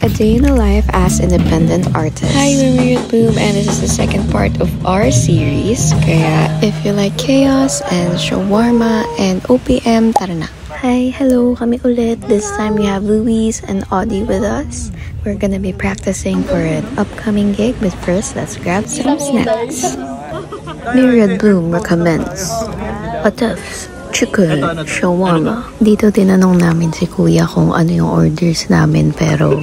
A day in the life as independent artist. Hi, we're Myriad Bloom and this is the second part of our series. Kaya if you like chaos and shawarma and OPM, tara na. Hi, hello, kami ulit. This time we have Luis and Audie with us. We're gonna be practicing for an upcoming gig, but first, let's grab some snacks. Myriad Bloom recommends Atef's Chicken Shawarma. Dito tinanong namin si Kuya kung ano yung orders namin pero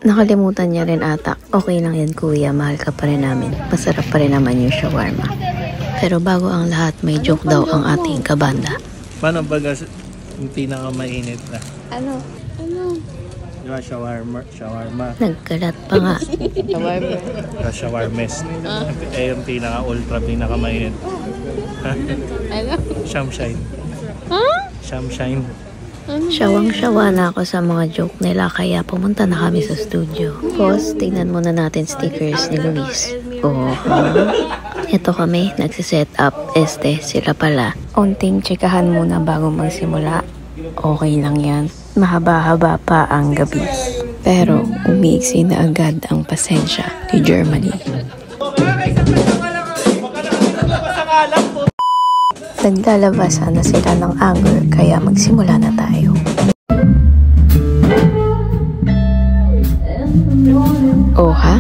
nakalimutan niya rin ata. Okay lang yan Kuya, mahal ka pa rin namin. Masarap pa rin naman yung shawarma. Pero bago ang lahat, may joke daw ang ating kabanda. Paano baga yung pinakamainit na? Ano? Diba shawarma? Nagkalat pa nga. Shawarmes. Yung pinaka-mainit. Ano? Shamshine. Huh? Shamshine. Syawang-syawa na ako sa mga joke nila kaya pumunta na kami sa studio. Boss, tingnan muna natin stickers ni Luis. Oh, ito kami, nagsiset up. Sila pala. Unting tsikahan muna bago magsimula. Okay lang yan. Mahaba-haba pa ang gabi. Pero umiiksi na agad ang pasensya ni Germany. Naglalabasan na sila ng anger kaya magsimula na tayo. Oh ha?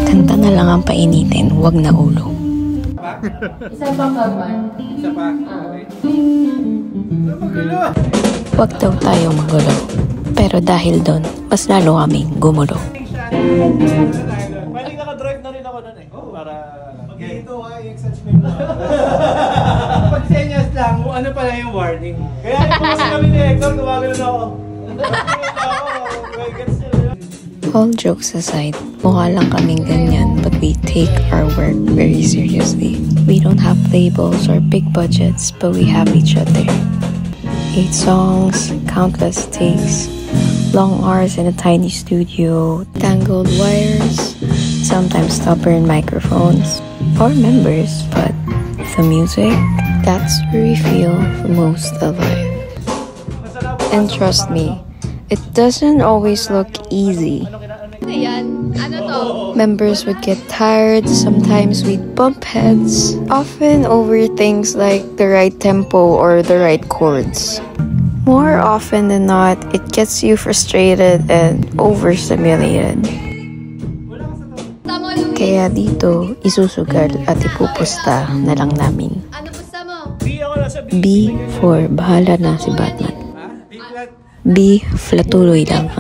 Kanta na lang ang painitin, wag na ulo. Isa pa kaman. Isa pa? Wag daw tayo magulo. Pero dahil doon, mas lalo kaming gumulo. Pwede naka-drive na rin ako nun eh. Para... Dito ka, i-exage mo yung pag-senyas lang, ano pala yung warning? Kaya ito kasi kami ni Hector, gumagano na ako. All jokes aside, mukha lang kaming ganyan but we take our work very seriously. We don't have labels or big budgets but we have each other. 8 songs, countless takes, long hours in a tiny studio, tangled wires, sometimes stubborn microphones, or members, but the music, that's where we feel the most alive. And trust me, it doesn't always look easy. Members would get tired, sometimes we'd bump heads, often over things like the right tempo or the right chords. More often than not, it gets you frustrated and overstimulated. Kaya dito, isusugal at ipupusta na lang namin. B for bahala na si Batman. B, flatuloy lang